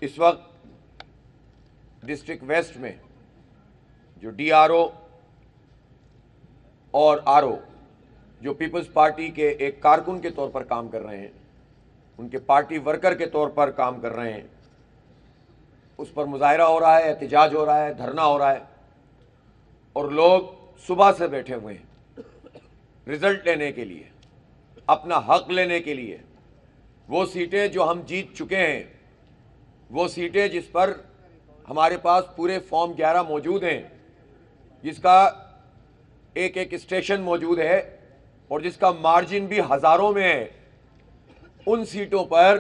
اس وقت district waste میں جو ڈی آر او اور آر او جو پیپلز پارٹی کے ایک کارکن کے طور پر کام کر رہے ہیں، ان کے پارٹی ورکر کے طور پر کام کر رہے ہیں، اس پر مظاہرہ ہو رہا ہے، احتجاج ہو رہا ہے، دھرنا ہو رہا ہے، اور لوگ صبح سے بیٹھے ہوئے ہیں رزلٹ لینے کے لیے، اپنا حق لینے کے لیے۔ وہ سیٹیں جو ہم جیت چکے ہیں، وہ سیٹیں جس پر ہمارے پاس پورے فارم 11 موجود ہیں، جس کا ایک ایک اسٹیشن موجود ہے اور جس کا مارجن بھی ہزاروں میں ہے، ان سیٹوں پر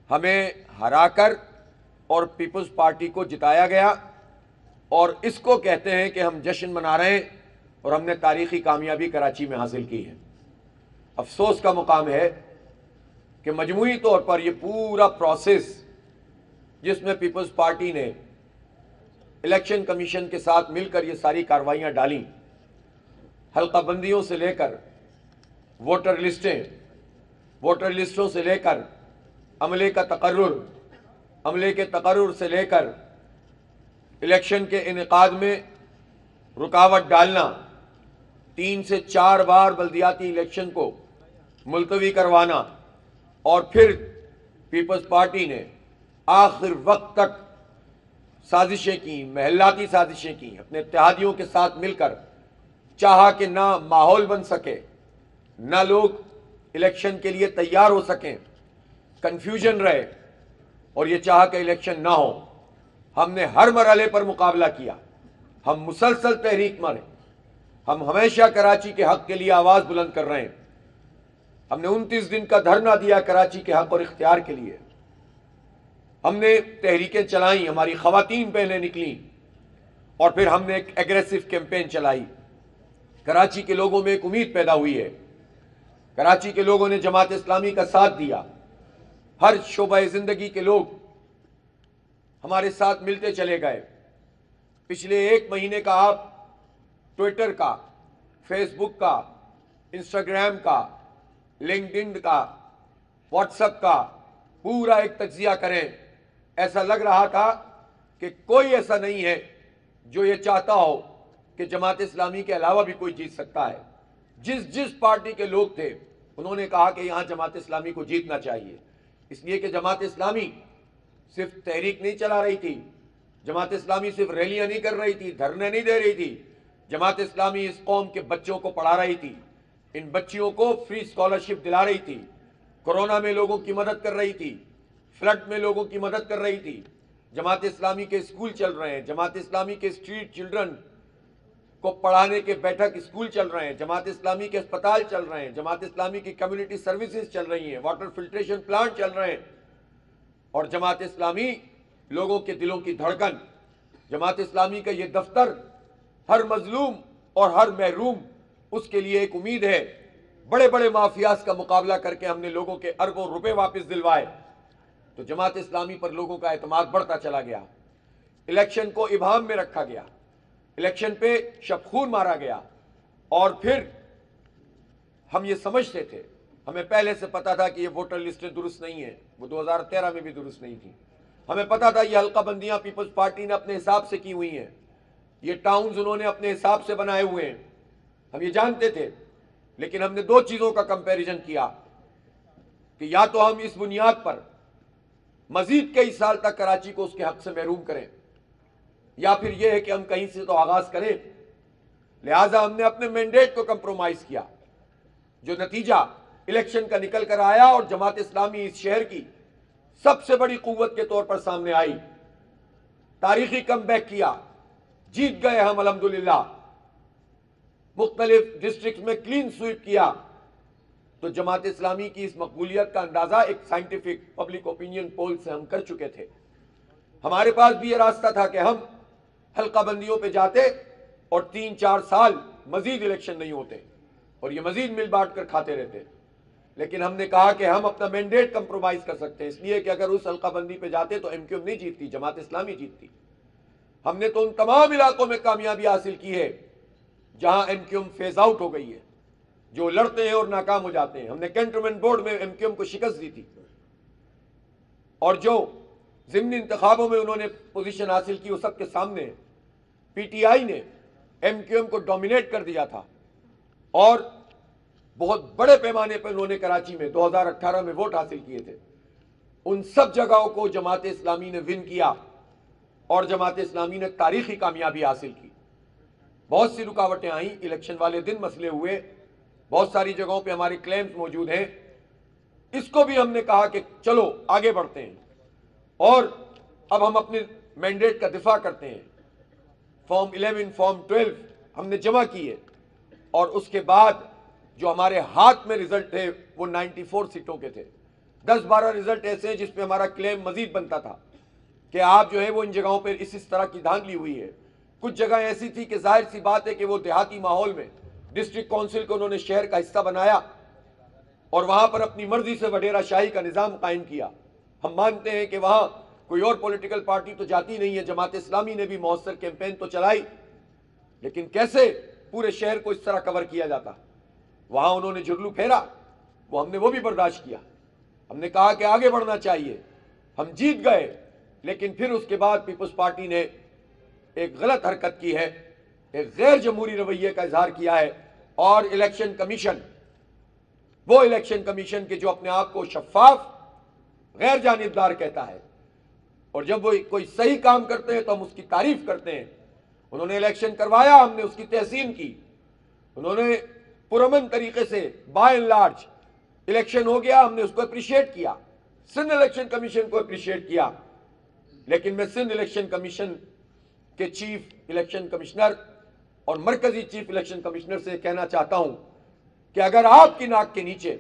ہمیں ہرا کر اور پیپلز پارٹی کو جتایا گیا، اور اس کو کہتے ہیں کہ ہم جشن منا رہے ہیں اور ہم نے تاریخی کامیابی کراچی میں حاصل کی ہے۔ افسوس کا مقام ہے کہ مجموعی طور پر یہ پورا پروسیس جس میں پیپلز پارٹی نے الیکشن کمیشن کے ساتھ مل کر یہ ساری کارروائیاں ڈالیں، حلقہ بندیوں سے لے کر ووٹر لسٹیں، ووٹر لسٹوں سے لے کر عملے کا تقرر، عملے کے تقرر سے لے کر الیکشن کے انعقاد میں رکاوٹ ڈالنا، 3 سے 4 بار بلدیاتی الیکشن کو ملتوی کروانا، اور پھر پیپلز پارٹی نے آخر وقت تک سازشیں کی، محلاتی سازشیں کی، اپنے اتحادیوں کے ساتھ مل کر چاہا کہ نہ ماحول بن سکے، نہ لوگ الیکشن کے لیے تیار ہو سکیں، کنفیوژن رہے، اور یہ چاہا کہ الیکشن نہ ہو۔ ہم نے ہر مرحلے پر مقابلہ کیا، ہم مسلسل تحریک مارے، ہم ہمیشہ کراچی کے حق کے لیے آواز بلند کر رہے ہیں۔ ہم نے 29 دن کا دھرنا دیا کراچی کے حق اور اختیار کے لیے، ہم نے تحریکیں چلائیں، ہماری خواتین بہنیں نکلیں، اور پھر ہم نے ایک ایگریسو کیمپین چلائی۔ کراچی کے لوگوں میں ایک امید پیدا ہوئی ہے، کراچی کے لوگوں نے جماعت اسلامی کا ساتھ دیا، ہر شعبہ زندگی کے لوگ ہمارے ساتھ ملتے چلے گئے۔ پچھلے 1 مہینے کا آپ ٹویٹر کا، فیس بک کا، انسٹاگرام کا، لنکڈ ان کا، واٹس ایپ کا پورا ایک تجزیہ کریں، ایسا لگ رہا تھا کہ کوئی ایسا نہیں ہے جو یہ چاہتا ہو کہ جماعت اسلامی کے علاوہ بھی کوئی جیت سکتا ہے۔ جس پارٹی کے لوگ تھے انہوں نے کہا کہ یہاں جماعت اسلامی کو جیتنا چاہیے، اس لیے کہ جماعت اسلامی صرف تحریک نہیں چلا رہی تھی، جماعت اسلامی صرف ریلیاں نہیں کر رہی تھی، دھرنے نہیں دے رہی تھی، جماعت اسلامی اس قوم کے بچوں کو پڑھا رہی تھی، ان بچیوں کو فری اسکالرشپ دلا رہی تھی، کورونا میں لوگوں کی مدد کر رہی تھی، فلڈ میں لوگوں کی مدد کر رہی تھی۔ جماعت اسلامی کے اسکول چل رہے ہیں، جماعت اسلامی کے اسٹریٹ چلڈرن کو پڑھانے کے بیٹھک اسکول چل رہے ہیں، جماعت اسلامی کے اسپتال چل رہے ہیں، جماعت اسلامی کی کمیونٹی سروسز چل رہی ہیں، واٹر فلٹریشن پلانٹ چل رہے ہیں، اور جماعت اسلامی لوگوں کے دلوں کی دھڑکن، جماعت اسلامی کا یہ دفتر ہر مظلوم اور ہر محروم اس کے لیے ایک امید ہے۔ بڑے بڑے مافیاز کا مقابلہ کر کے ہم نے لوگوں کے اربوں روپے واپس دلوائے، تو جماعت اسلامی پر لوگوں کا اعتماد بڑھتا چلا گیا، الیکشن کو ابہام میں رکھا گیا، الیکشن پہ شبخون مارا گیا، اور پھر ہم یہ سمجھتے تھے، ہمیں پہلے سے پتا تھا کہ یہ ووٹر لسٹیں درست نہیں ہیں، وہ 2013 میں بھی درست نہیں تھی، ہمیں پتا تھا یہ حلقہ بندیاں پیپلز پارٹی نے اپنے حساب سے کی ہوئی ہیں، یہ ٹاؤنز انہوں نے اپنے حساب سے بنائے ہوئے ہیں، ہم یہ جانتے تھے، لیکن ہم نے 2 چیزوں کا کمپیریزن کیا کہ یا تو ہم اس بنیاد پر مزید کئی سال تک کراچی کو اس کے حق سے محروم کریں، یا پھر یہ ہے کہ ہم کہیں سے تو آغاز کریں۔ لہٰذا ہم نے اپنے مینڈیٹ کو کمپرومائز کیا، جو نتیجہ الیکشن کا نکل کر آیا، اور جماعت اسلامی اس شہر کی سب سے بڑی قوت کے طور پر سامنے آئی، تاریخی کم بیک کیا، جیت گئے ہم الحمدللہ، مختلف ڈسٹرکٹ میں کلین سویپ کیا۔ تو جماعت اسلامی کی اس مقبولیت کا اندازہ ایک سائنٹیفک پبلک اوپینین پول سے ہم کر چکے تھے۔ ہمارے پاس بھی یہ راستہ تھا کہ ہم حلقہ بندیوں پہ جاتے اور 3-4 سال مزید الیکشن نہیں ہوتے اور یہ مزید مل بانٹ کر کھاتے رہتے، لیکن ہم نے کہا کہ ہم اپنا مینڈیٹ کمپرومائز کر سکتے ہیں، اس لیے کہ اگر اس حلقہ بندی پہ جاتے تو ایم کیو ایم نہیں جیتتی، جماعت اسلامی جیتتی۔ ہم نے تو ان تمام علاقوں میں کامیابی حاصل کی ہے جہاں M Q M phase out ہو گئی ہے، جو لڑتے ہیں اور ناکام ہو جاتے ہیں۔ ہم نے کینٹونمنٹ بورڈ میں ایم کیو ایم کو شکست دی تھی، اور جو ضمنی انتخابوں میں انہوں نے پوزیشن حاصل کی وہ سب کے سامنے. پی ٹی آئی نے ایم کیو ایم کو ڈومینیٹ کر دیا تھا اور بہت بڑے پیمانے پر انہوں نے کراچی میں 2018 میں ووٹ حاصل کیے تھے. ان سب جگہوں کو جماعت اسلامی نے ون کیا اور جماعت اسلامی نے تاریخی کامیابی حاصل کی. بہت سی رکاوٹیں آئیں, الیکشن والے دن مسئلے ہوئے, بہت ساری جگہوں پہ ہماری کلیمز موجود ہیں. اس کو بھی ہم نے کہا کہ چلو آگے بڑھتے ہیں اور اب ہم اپنے مینڈیٹ کا دفاع کرتے ہیں. فارم 11 فارم 12 ہم نے جمع کیے اور اس کے بعد جو ہمارے ہاتھ میں رزلٹ تھے وہ 94 سیٹوں کے تھے. 10-12 رزلٹ ایسے ہیں جس پہ ہمارا کلیم مزید بنتا تھا کہ آپ جو ہے وہ ان جگہوں پہ اس طرح کی دھاندلی ہوئی ہے. کچھ جگہ ایسی تھی کہ ظاہر سی بات ہے کہ وہ دیہاتی ماحول میں ڈسٹرکٹ کونسل کو انہوں نے شہر کا حصہ بنایا اور وہاں پر اپنی مرضی سے وڈیرہ شاہی کا نظام قائم کیا. ہم مانتے ہیں کہ وہاں کوئی اور پولیٹیکل پارٹی تو جاتی نہیں ہے, جماعت اسلامی نے بھی مؤثر کیمپین تو چلائی, لیکن کیسے پورے شہر کو اس طرح کور کیا جاتا. وہاں انہوں نے جرلو پھیرا, وہ بھی برداشت کیا. ہم نے کہا کہ آگے بڑھنا چاہیے. ہم جیت گئے, لیکن پھر اس کے بعد پیپلز پارٹی نے ایک غلط حرکت کی ہے, ایک غیر جمہوری رویے کا اظہار کیا ہے. اور الیکشن کمیشن, وہ الیکشن کمیشن کے جو اپنے آپ کو شفاف غیر جانبدار کہتا ہے, اور جب وہ کوئی صحیح کام کرتے ہیں تو ہم اس کی تعریف کرتے ہیں. انہوں نے الیکشن کروایا, ہم نے اس کی تحسین کی. انہوں نے پرامن طریقے سے بائی اینڈ لارج الیکشن ہو گیا, ہم نے اس کو اپریشیٹ کیا. سندھ الیکشن کمیشن کو اپریشیٹ کیا. لیکن میں سندھ الیکشن کمیشن کے چیف الیکشن کمشنر اور مرکزی چیف الیکشن کمشنر سے کہنا چاہتا ہوں کہ اگر آپ کی ناک کے نیچے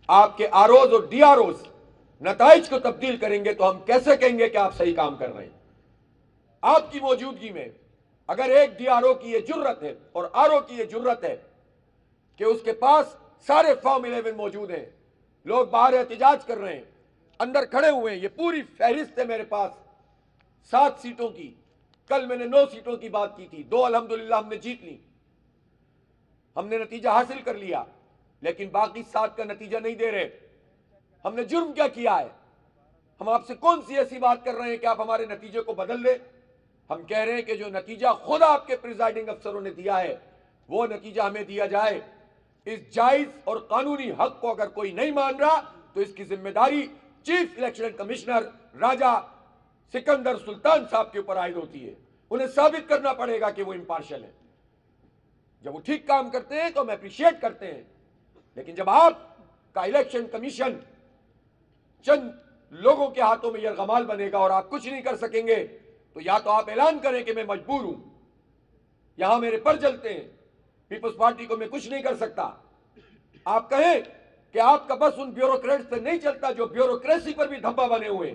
آپ کے آر اوز اور ڈی آر اوز نتائج کو تبدیل کریں گے تو ہم کیسے کہیں گے کہ آپ صحیح کام کر رہے ہیں؟ آپ کی موجودگی میں اگر ایک ڈی آر او کی یہ جرت ہے اور آر او کی یہ جرت ہے کہ اس کے پاس سارے فارم 11 موجود ہیں, لوگ باہر احتجاج کر رہے ہیں, اندر کھڑے ہوئے ہیں, یہ پوری فہرست ہے میرے پاس 7 سیٹوں کی. کل میں نے 9 سیٹوں کی بات کی تھی, 2 الحمدللہ ہم نے جیت لی, ہم نے نتیجہ حاصل کر لیا, لیکن باقی 7 کا نتیجہ نہیں دے رہے. ہم نے جرم کیا کیا ہے؟ ہم آپ سے کون سی ایسی بات کر رہے ہیں کہ آپ ہمارے نتیجے کو بدل دیں؟ ہم کہہ رہے ہیں کہ جو نتیجہ خود آپ کے پریزائڈنگ افسروں نے دیا ہے وہ نتیجہ ہمیں دیا جائے. اس جائز اور قانونی حق کو اگر کوئی نہیں مان رہا تو اس کی ذمہ داری چیف الیکشن کمشنر راجہ سکندر سلطان صاحب کے اوپر عائد ہوتی ہے. انہیں ثابت کرنا پڑے گا کہ وہ امپارشل ہے. جب وہ ٹھیک کام کرتے ہیں تو ہم اپریشیٹ کرتے ہیں, لیکن جب آپ کا الیکشن کمیشن چند لوگوں کے ہاتھوں میں یرغمال بنے گا اور آپ کچھ نہیں کر سکیں گے تو یا تو آپ اعلان کریں کہ میں مجبور ہوں, یہاں میرے پر جلتے ہیں, پیپلز پارٹی کو میں کچھ نہیں کر سکتا. آپ کہیں کہ آپ کا بس ان بیوروکریٹس سے نہیں چلتا جو بیوروکریسی پر بھی دھبا بنے ہوئے.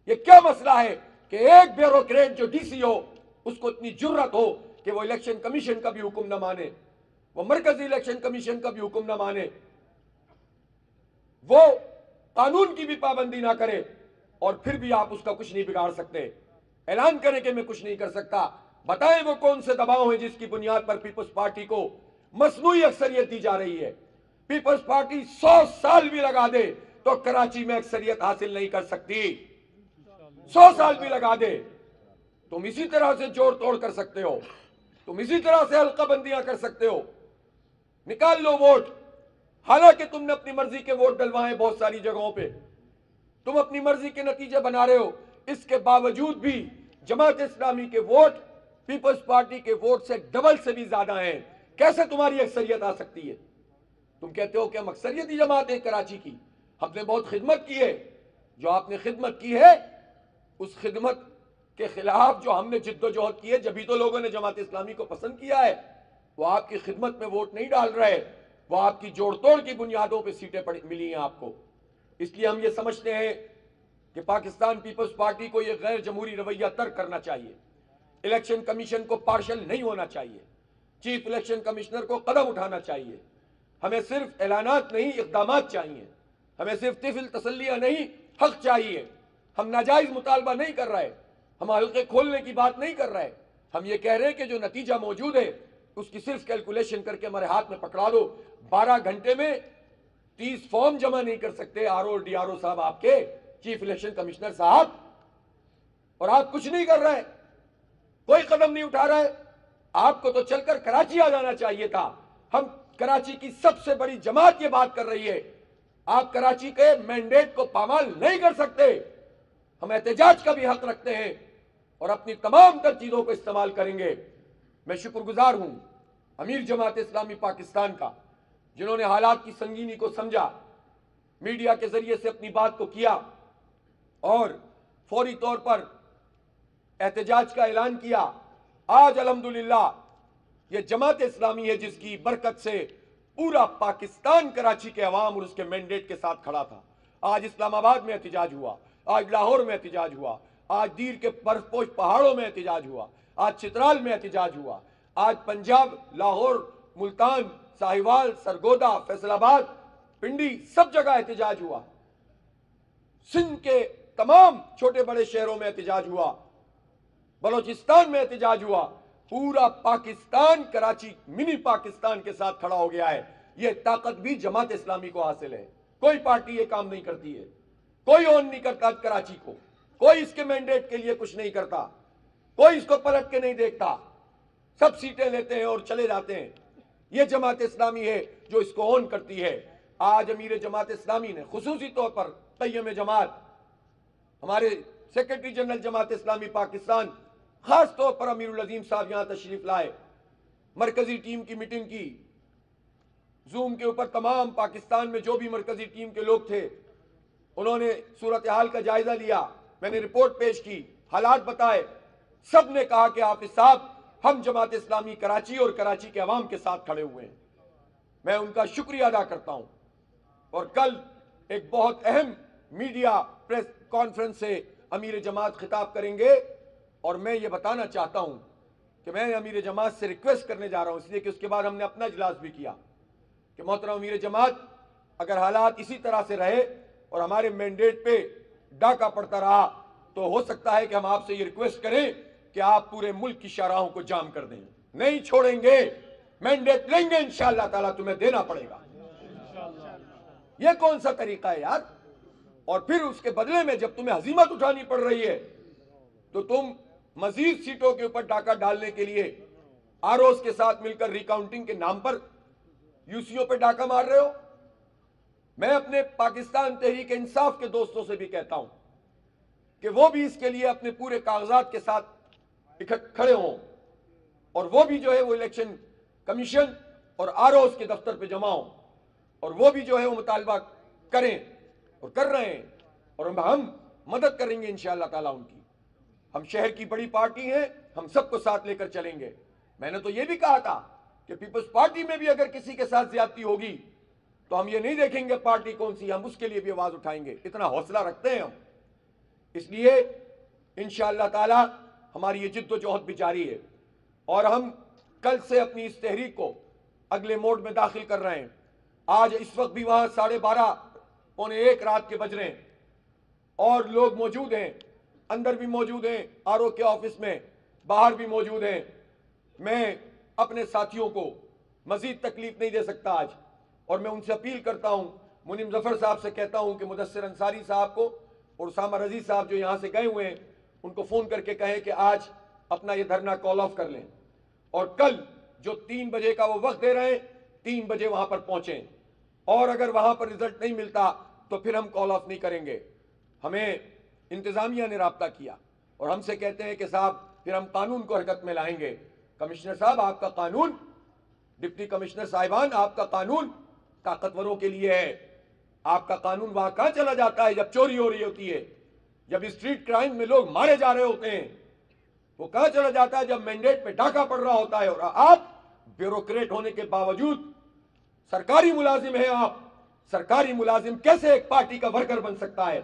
یہ کیا مسئلہ ہے کہ ایک بیوروکریٹ جو ڈی سی ہو اس کو اتنی جرت ہو کہ وہ الیکشن کمیشن کا بھی حکم نہ مانے, وہ مرکزی الیکشن کمیشن کا بھی حکم نہ مانے, وہ قانون کی بھی پابندی نہ کرے, اور پھر بھی آپ اس کا کچھ نہیں بگاڑ سکتے. اعلان کریں کہ میں کچھ نہیں کر سکتا. بتائیں وہ کون سے دباؤ ہیں جس کی بنیاد پر پیپلز پارٹی کو مصنوعی اکثریت دی جا رہی ہے. پیپلز پارٹی 100 سال بھی لگا دے تو کراچی میں اکثریت حاصل نہیں کر سکتی. 100 سال بھی لگا دے. تم اسی طرح سے جوڑ توڑ کر سکتے ہو, تم اسی طرح سے حلقہ بندیاں کر سکتے ہو, نکال لو ووٹ. حالانکہ تم نے اپنی مرضی کے ووٹ ڈلوائے بہت ساری جگہوں پہ, تم اپنی مرضی کے نتیجے بنا رہے ہو. اس کے باوجود بھی جماعت اسلامی کے ووٹ پیپلز پارٹی کے ووٹ سے ڈبل سے بھی زیادہ ہیں. کیسے تمہاری اکثریت آ سکتی ہے؟ تم کہتے ہو کہ ہم اکثریتی جماعت ہیں کراچی کی, ہم نے بہت خدمت کی ہے. جو آپ نے خدمت کی ہے اس خدمت کے خلاف جو ہم نے جد و جہد کی ہے, جبھی تو لوگوں نے جماعت اسلامی کو پسند کیا ہے. وہ آپ کی خدمت میں ووٹ نہیں ڈال رہے, وہ آپ کی جوڑ توڑ کی بنیادوں پہ سیٹیں ملی ہیں آپ کو. اس لیے ہم یہ سمجھتے ہیں کہ پاکستان پیپلز پارٹی کو یہ غیر جمہوری رویہ ترک کرنا چاہیے. الیکشن کمیشن کو پارشل نہیں ہونا چاہیے. چیف الیکشن کمشنر کو قدم اٹھانا چاہیے. ہمیں صرف اعلانات نہیں اقدامات چاہیے. ہمیں صرف طفل تسلیہ نہیں حق چاہیے. ہم ناجائز مطالبہ نہیں کر رہے, ہم حلقے کھولنے کی بات نہیں کر رہے. ہم یہ کہہ رہے ہیں کہ جو نتیجہ موجود ہے اس کی صرف کیلکولیشن کر کے ہمارے ہاتھ میں پکڑا دو. 12 گھنٹے میں 30 فارم جمع نہیں کر سکتے R O D R O صاحب آپ کے. چیف الیکشن کمشنر صاحب، اور آپ کچھ نہیں کر رہے، کوئی قدم نہیں اٹھا رہے. آپ کو تو چل کر کراچی آ جانا چاہیے تھا. ہم کراچی کی سب سے بڑی جماعت یہ بات کر رہی ہے، آپ کراچی کے مینڈیٹ کو پامال نہیں کر سکتے. ہم احتجاج کا بھی حق رکھتے ہیں اور اپنی تمام تر چیزوں کو استعمال کریں گے. میں شکر گزار ہوں امیر جماعت اسلامی پاکستان کا، جنہوں نے حالات کی سنگینی کو سمجھا، میڈیا کے ذریعے سے اپنی بات کو کیا اور فوری طور پر احتجاج کا اعلان کیا. آج الحمدللہ یہ جماعت اسلامی ہے جس کی برکت سے پورا پاکستان کراچی کے عوام اور اس کے مینڈیٹ کے ساتھ کھڑا تھا. آج اسلام آباد میں احتجاج ہوا، آج لاہور میں احتجاج ہوا، آج دیر کے برف پوش پہاڑوں میں احتجاج ہوا، آج چترال میں احتجاج ہوا، آج پنجاب، لاہور، ملتان، ساہیوال، سرگودا، فیصل آباد، پنڈی، سب جگہ احتجاج ہوا. سندھ کے تمام چھوٹے بڑے شہروں میں احتجاج ہوا، بلوچستان میں احتجاج ہوا. پورا پاکستان کراچی منی پاکستان کے ساتھ کھڑا ہو گیا ہے. یہ طاقت بھی جماعت اسلامی کو حاصل ہے. کوئی پارٹی یہ کام نہیں کرتی ہے، کوئی اون نہیں کرتا کراچی کو، کوئی اس کے مینڈیٹ کے لیے کچھ نہیں کرتا، کوئی اس کو پلٹ کے نہیں دیکھتا. سب سیٹیں لیتے ہیں اور چلے جاتے ہیں. یہ جماعت اسلامی ہے جو اس کو اون کرتی ہے. آج امیر جماعت اسلامی نے خصوصی طور پر قیم جماعت، ہمارے سیکرٹری جنرل جماعت اسلامی پاکستان، خاص طور پر امیر العظیم صاحب یہاں تشریف لائے، مرکزی ٹیم کی میٹنگ کی، زوم کے اوپر تمام پاکستان میں جو بھی مرکزی ٹیم کے لوگ تھے انہوں نے صورتحال کا جائزہ لیا. میں نے رپورٹ پیش کی، حالات بتائے. سب نے کہا کہ حافظ صاحب ہم جماعت اسلامی کراچی اور کراچی کے عوام کے ساتھ کھڑے ہوئے ہیں. میں ان کا شکریہ ادا کرتا ہوں. اور کل ایک بہت اہم میڈیا پریس کانفرنس سے امیر جماعت خطاب کریں گے، اور میں یہ بتانا چاہتا ہوں کہ میں امیر جماعت سے ریکویسٹ کرنے جا رہا ہوں، اس لیے کہ اس کے بعد ہم نے اپنا اجلاس بھی کیا، کہ محترم امیر جماعت اگر حالات اسی طرح سے رہے اور ہمارے مینڈیٹ پہ ڈاکہ پڑتا رہا تو ہو سکتا ہے کہ ہم آپ سے یہ ریکویسٹ کریں کہ آپ پورے ملک کی شاہراہوں کو جام کر دیں. نہیں چھوڑیں گے، مینڈیٹ لیں گے انشاءاللہ تعالیٰ، تمہیں دینا پڑے گا. یہ کون سا طریقہ ہے یار؟ اور پھر اس کے بدلے میں جب تمہیں ہزیمت اٹھانی پڑ رہی ہے تو تم مزید سیٹوں کے اوپر ڈاکہ ڈالنے کے لیے آروز کے ساتھ مل کر ریکاؤنٹنگ کے نام پر یو سی او پہ ڈاکہ مار رہے ہو. میں اپنے پاکستان تحریک انصاف کے دوستوں سے بھی کہتا ہوں کہ وہ بھی اس کے لیے اپنے پورے کاغذات کے ساتھ کھڑے ہوں، اور وہ بھی جو ہے وہ الیکشن کمیشن اور آروز کے دفتر پہ جمع ہوں، اور وہ بھی جو ہے وہ مطالبہ کریں اور کر رہے ہیں، اور ہم مدد کریں گے انشاءاللہ تعالیٰ ان کی. ہم شہر کی بڑی پارٹی ہیں، ہم سب کو ساتھ لے کر چلیں گے. میں نے تو یہ بھی کہا تھا کہ پیپلز پارٹی میں بھی اگر کسی کے ساتھ زیادتی ہوگی تو ہم یہ نہیں دیکھیں گے پارٹی کون سی، ہم اس کے لیے بھی آواز اٹھائیں گے. اتنا حوصلہ رکھتے ہیں ہم. اس لیے انشاءاللہ تعالی ہماری یہ جد و جہد بھی جاری ہے، اور ہم کل سے اپنی اس تحریک کو اگلے موڈ میں داخل کر رہے ہیں. آج اس وقت بھی وہاں 12:30 پونے 1 رات کے بج رہے ہیں، اور لوگ موجود ہیں، اندر بھی موجود ہیں آر او کے آفس میں، باہر بھی موجود ہیں. میں اپنے ساتھیوں کو مزید تکلیف نہیں دے سکتا آج، اور میں ان سے اپیل کرتا ہوں، منیم ظفر صاحب سے کہتا ہوں کہ مدثر انصاری صاحب کو اور اسامہ رضی صاحب جو یہاں سے گئے ہوئے ہیں ان کو فون کر کے کہیں کہ آج اپنا یہ دھرنا کال آف کر لیں، اور کل جو 3 بجے کا وہ وقت دے رہے ہیں 3 بجے وہاں پر پہنچیں. اور اگر وہاں پر رزلٹ نہیں ملتا تو پھر ہم کال آف نہیں کریں گے. ہمیں انتظامیہ نے رابطہ کیا اور ہم سے کہتے ہیں کہ صاحب پھر ہم قانون کو حرکت میں لائیں گے. کمشنر صاحب آپ کا قانون، ڈپٹی کمشنر صاحبان آپ کا قانون طاقتوروں کے لیے ہے. آپ کا قانون وہاں کہاں چلا جاتا ہے جب چوری ہو رہی ہوتی ہے، جب اسٹریٹ کرائم میں لوگ مارے جا رہے ہوتے ہیں؟ وہ کہاں چلا جاتا ہے جب مینڈیٹ پہ ڈاکہ پڑ رہا ہوتا ہے؟ اور آپ بیوروکریٹ ہونے کے باوجود سرکاری ملازم ہیں. آپ سرکاری ملازم کیسے ایک پارٹی کا ورکر بن سکتا ہے؟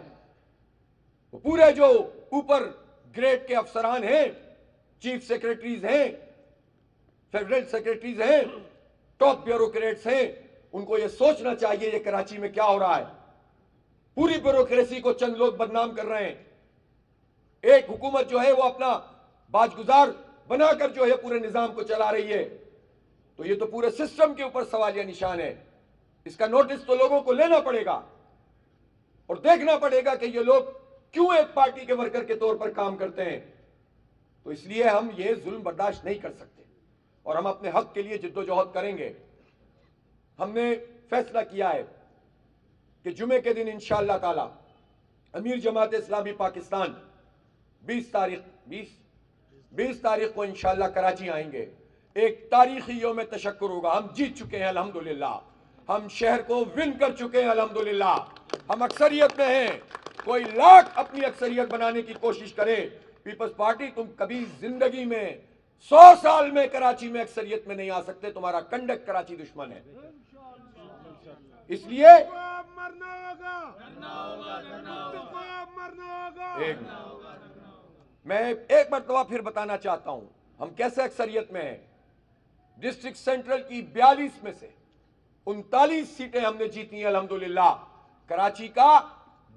وہ پورے جو اوپر گریڈ کے افسران ہیں، چیف سیکرٹریز ہیں، فیڈرل سیکرٹریز ہیں، ٹاپ بیوروکریٹس ہیں، ان کو یہ سوچنا چاہیے یہ کراچی میں کیا ہو رہا ہے. پوری بیوروکریسی کو چند لوگ بدنام کر رہے ہیں. ایک حکومت جو ہے وہ اپنا باج گزار بنا کر جو ہے پورے نظام کو چلا رہی ہے. تو یہ تو پورے سسٹم کے اوپر سوالیہ نشان ہے. اس کا نوٹس تو لوگوں کو لینا پڑے گا. اور دیکھنا پڑے گا کہ یہ لوگ کیوں ایک پارٹی کے ورکر کے طور پر کام کرتے ہیں. تو اس لیے ہم یہ ظلم برداشت نہیں کر سکتے اور ہم اپنے حق کے لیے جدوجہد کریں گے. ہم نے فیصلہ کیا ہے کہ جمعے کے دن انشاءاللہ تعالی امیر جماعت اسلامی پاکستان 20 تاریخ کو انشاءاللہ کراچی آئیں گے. ایک تاریخی یوم تشکر ہوگا. ہم جیت چکے ہیں الحمدللہ. ہم شہر کو ون کر چکے ہیں الحمدللہ. ہم اکثریت میں ہیں. کوئی لاکھ اپنی اکثریت بنانے کی کوشش کرے، پیپلز پارٹی تم کبھی زندگی میں 100 سال میں کراچی میں اکثریت میں نہیں آ سکتے. تمہارا کنڈک کراچی دشمن ہے. اس لیے میں ایک مرتبہ پھر بتانا چاہتا ہوں ہم کیسے اکثریت میں ہیں. ڈسٹرکٹ سینٹرل کی 42 میں سے 39 سیٹیں ہم نے جیتی ہیں الحمدللہ. کراچی کا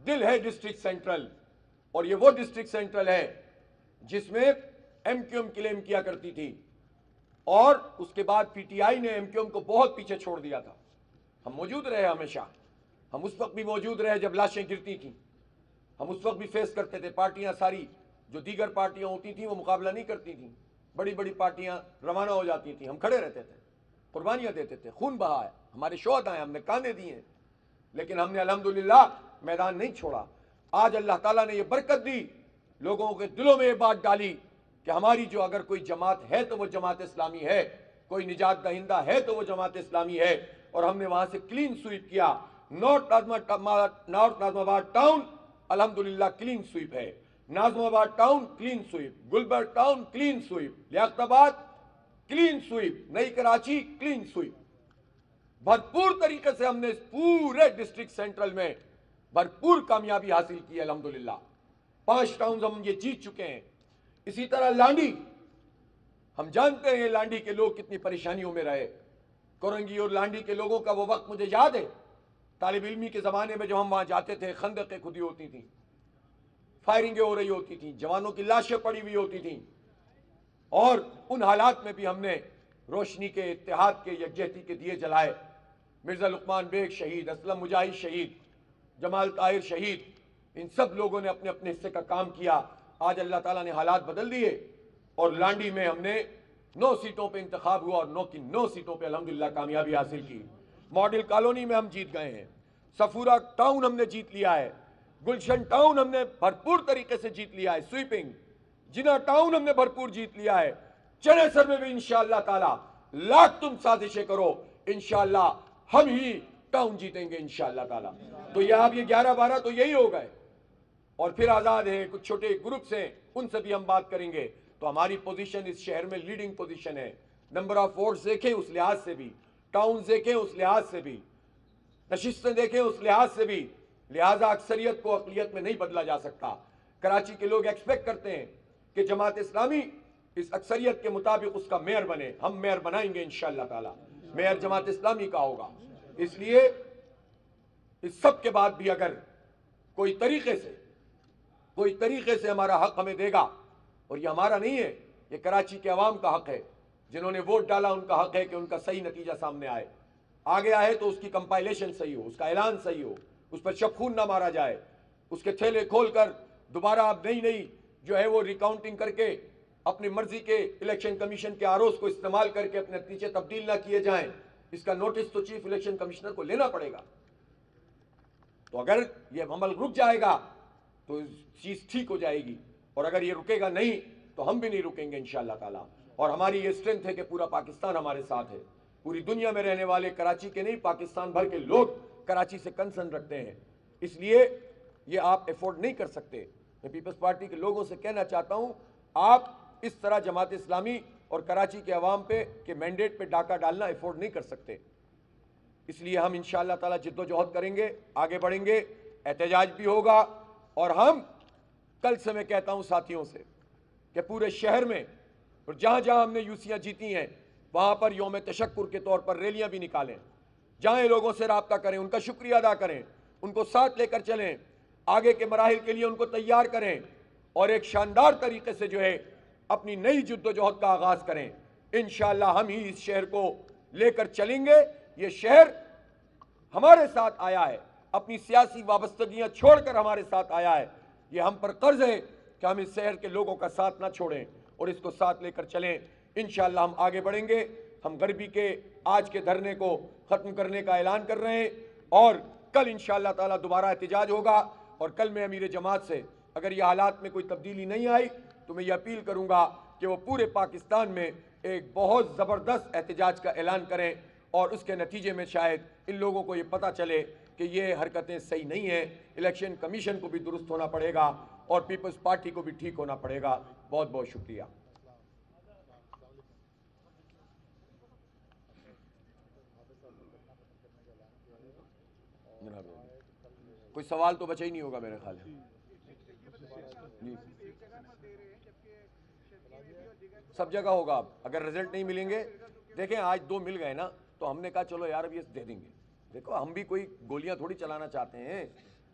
دل ہے ڈسٹرکٹ سینٹرل، اور یہ وہ ڈسٹرکٹ سینٹرل ہے جس میں ایم کیو ایم کلیم کیا کرتی تھی، اور اس کے بعد پی ٹی آئی نے ایم کیو ایم کو بہت پیچھے چھوڑ دیا تھا. ہم موجود رہے ہمیشہ. ہم اس وقت بھی موجود رہے جب لاشیں گرتی تھیں. ہم اس وقت بھی فیس کرتے تھے. پارٹیاں ساری جو دیگر پارٹیاں ہوتی تھیں وہ مقابلہ نہیں کرتی تھیں. بڑی بڑی پارٹیاں روانہ ہو جاتی تھیں. ہم کھڑے رہتے تھے، قربانیاں دیتے تھے، خون بہا ہے، ہمارے شہداء ہیں، ہم نے کاندھے دیے ہیں، لیکن ہم نے الحمدللہ میدان نہیں چھوڑا. آج اللہ تعالیٰ نے یہ برکت دی، لوگوں کے دلوں میں یہ بات ڈالی کہ ہماری جو اگر کوئی جماعت ہے تو وہ جماعت اسلامی ہے، کوئی نجات دہندہ ہے تو وہ جماعت اسلامی ہے. اور ہم نے وہاں سے کلین سویپ کیا. نارتھ ناظم آباد ٹاؤن الحمدللہ کلین سویپ ہے. Nazimabad town clean sweep, Gulberg town clean sweep, Liaquatabad clean sweep, نئی کراچی کلین سویپ. بھرپور طریقے سے ہم نے اس پورے ڈسٹرکٹ سینٹرل میں بھرپور کامیابی حاصل کی الحمدللہ. 5 ٹاؤنز ہم یہ جیت چکے ہیں. اسی طرح لانڈی، ہم جانتے ہیں لانڈی کے لوگ کتنی پریشانیوں میں رہے. کورنگی اور لانڈی کے لوگوں کا وہ وقت مجھے یاد ہے. طالب علمی کے زمانے میں جب ہم وہاں جاتے تھے، خندقیں کھدی ہوتی تھیں، فائرنگیں ہو رہی ہوتی تھیں، جوانوں کی لاشیں پڑی ہوئی ہوتی تھیں، اور ان حالات میں بھی ہم نے روشنی کے، اتحاد کے، یکجہتی کے دیے جلائے. مرزا لقمان بیگ شہید، اسلم مجاہد شہید، جمال طاہر شہید، ان سب لوگوں نے اپنے اپنے حصے کا کام کیا. آج اللہ تعالیٰ نے حالات بدل دیے اور لانڈی میں ہم نے 9 سیٹوں پہ انتخاب ہوا اور 9 کی 9 سیٹوں پہ الحمدللہ کامیابی حاصل کی. ماڈل کالونی میں ہم جیت گئے ہیں. سفورہ ٹاؤن ہم نے جیت لیا ہے. گلشن ٹاؤن ہم نے بھرپور طریقے سے جیت لیا ہے سویپنگ. جنا ٹاؤن ہم نے بھرپور جیت لیا ہے. چنے سر میں بھی انشاءاللہ تعالی لاکھ تم سازشیں کرو، انشاءاللہ ہم ہی ٹاؤن جیتیں گے انشاءاللہ تعالی. تو یہ آپ یہ 11-12 تو یہی ہو گئے، اور پھر آزاد ہیں، کچھ چھوٹے گروپس ہیں، ان سے بھی ہم بات کریں گے. تو ہماری پوزیشن اس شہر میں لیڈنگ پوزیشن ہے. نمبر آف ووٹس دیکھیں اس لحاظ سے بھی، ٹاؤنز دیکھیں اس لحاظ سے بھی، نشستیں دیکھیں اس لحاظ سے بھی. لہٰذا اکثریت کو اقلیت میں نہیں بدلا جا سکتا. کراچی کے لوگ ایکسپیکٹ کرتے ہیں کہ جماعت اسلامی اس اکثریت کے مطابق اس کا میئر بنے. ہم میئر بنائیں گے انشاءاللہ تعالی. میئر جماعت اسلامی کا ہوگا. اس لیے اس سب کے بعد بھی اگر کوئی طریقے سے ہمارا حق ہمیں دے گا، اور یہ ہمارا نہیں ہے، یہ کراچی کے عوام کا حق ہے. جنہوں نے ووٹ ڈالا ان کا حق ہے کہ ان کا صحیح نتیجہ سامنے آئے. آگے آئے تو اس کی کمپائلیشن صحیح ہو، اس کا اعلان صحیح ہو، اس پر شب خون نہ مارا جائے، اس کے تھیلے کھول کر دوبارہ آپ نئی جو ہے وہ ریکاؤنٹنگ کر کے اپنی مرضی کے الیکشن کمیشن کے آروز کو استعمال کر کے اپنے نتیجے تبدیل نہ کیے جائیں. اس کا نوٹس تو چیف الیکشن کمشنر کو لینا پڑے گا. تو اگر یہ عمل رک جائے گا تو چیز ٹھیک ہو جائے گی، اور اگر یہ رکے گا نہیں تو ہم بھی نہیں رکیں گے انشاءاللہ تعالی. اور ہماری یہ اسٹرینتھ ہے کہ پورا پاکستان ہمارے ساتھ ہے. پوری دنیا میں رہنے والے، کراچی کے نہیں پاکستان بھر کے لوگ کراچی سے کنسرن رکھتے ہیں. اس لیے یہ آپ افورڈ نہیں کر سکتے. میں پیپلز پارٹی کے لوگوں سے کہنا چاہتا ہوں، آپ اس طرح جماعت اسلامی اور کراچی کے عوام پہ کے مینڈیٹ پہ ڈاکہ ڈالنا افورڈ نہیں کر سکتے. اس لیے ہم انشاءاللہ تعالی جد و جہد کریں گے، آگے بڑھیں گے، احتجاج بھی ہوگا. اور ہم کل سے میں کہتا ہوں ساتھیوں سے کہ پورے شہر میں اور جہاں جہاں ہم نے یوسیاں جیتی ہیں وہاں پر یوم تشکر کے طور پر ریلیاں بھی نکالیں. جائیں، لوگوں سے رابطہ کریں، ان کا شکریہ ادا کریں، ان کو ساتھ لے کر چلیں، آگے کے مراحل کے لیے ان کو تیار کریں، اور ایک شاندار طریقے سے جو ہے اپنی نئی جد و جہد کا آغاز کریں. انشاءاللہ ہم ہی اس شہر کو لے کر چلیں گے. یہ شہر ہمارے ساتھ آیا ہے، اپنی سیاسی وابستگیاں چھوڑ کر ہمارے ساتھ آیا ہے. یہ ہم پر قرض ہے کہ ہم اس شہر کے لوگوں کا ساتھ نہ چھوڑیں اور اس کو ساتھ لے کر چلیں. انشاءاللہ ہم آگے بڑھیں گے. ہم غربی کے آج کے دھرنے کو ختم کرنے کا اعلان کر رہے ہیں اور کل انشاءاللہ تعالیٰ دوبارہ احتجاج ہوگا. اور کل میں امیر جماعت سے اگر یہ حالات میں کوئی تبدیلی نہیں آئی تو میں یہ اپیل کروں گا کہ وہ پورے پاکستان میں ایک بہت زبردست احتجاج کا اعلان کریں اور اس کے نتیجے میں شاید ان لوگوں کو یہ پتہ چلے کہ یہ حرکتیں صحیح نہیں ہیں. الیکشن کمیشن کو بھی درست ہونا پڑے گا اور پیپلز پارٹی کو بھی ٹھیک ہونا پڑے گا. بہت بہت شکریہ. کوئی سوال تو بچا ہی نہیں ہوگا میرے خیال ہے. جی سب جگہ ہوگا. اگر رزلٹ نہیں ملیں گے، دیکھیں آج 2 مل گئے نا تو ہم نے کہا چلو یار اب یہ دے دیں گے. دیکھو ہم بھی کوئی گولیاں تھوڑی چلانا چاہتے ہیں،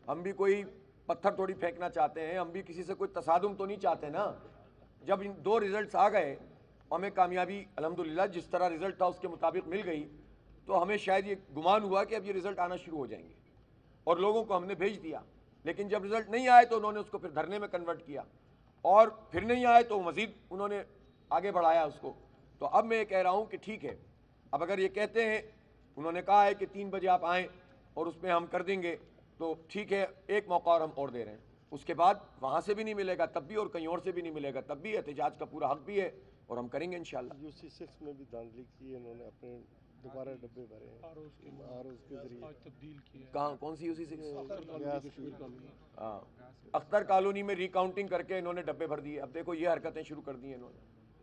ہم بھی کوئی پتھر تھوڑی پھینکنا چاہتے ہیں، ہم بھی کسی سے کوئی تصادم تو نہیں چاہتے نا. جب ان 2 ریزلٹس آ گئے ہمیں کامیابی الحمدللہ جس طرح رزلٹ تھا اس کے مطابق مل گئی تو ہمیں شاید یہ گمان ہوا کہ اب یہ رزلٹ آنا شروع ہو جائیں گے اور لوگوں کو ہم نے بھیج دیا. لیکن جب رزلٹ نہیں آئے تو انہوں نے اس کو پھر دھرنے میں کنورٹ کیا اور پھر نہیں آئے تو مزید انہوں نے آگے بڑھایا اس کو. تو اب میں یہ کہہ رہا ہوں کہ ٹھیک ہے، اب اگر یہ کہتے ہیں، انہوں نے کہا ہے کہ 3 بجے آپ آئیں اور اس میں ہم کر دیں گے تو ٹھیک ہے، ایک موقع اور ہم اور دے رہے ہیں. اس کے بعد وہاں سے بھی نہیں ملے گا تب بھی اور کہیں اور سے بھی نہیں ملے گا تب بھی احتجاج کا پورا حق بھی ہے اور ہم کریں گے انشاءاللہ. UC6 میں بھی دھاندلی کی، انہوں نے اپنے دوبارہ ڈبے بھرے ہیں اور اس کے ذریعے تبدیل کیا. کہاں کون سی UC6؟ گیس کی ہاں، اختر کالونی میں ریکاؤنٹنگ کر کے انہوں نے ڈبے بھر دیے. اب دیکھو یہ حرکتیں شروع کر دی ہیں انہوں نے.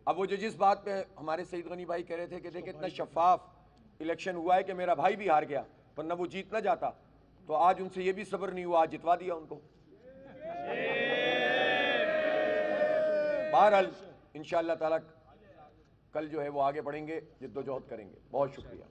اب وہ جو جس بات پہ ہمارے سعید غنی بھائی کہہ رہے تھے کہ دیکھیں اتنا شفاف الیکشن ہوا ہے کہ میرا بھائی بھی ہار گیا ورنہ وہ جیت نہ جاتا، تو آج ان سے یہ بھی صبر نہیں ہوا، آج جتوا دیا ان کو. بہرحال انشاءاللہ تعالیٰ کل جو ہے وہ آگے بڑھیں گے، جد و جہد کریں گے. بہت شکریہ.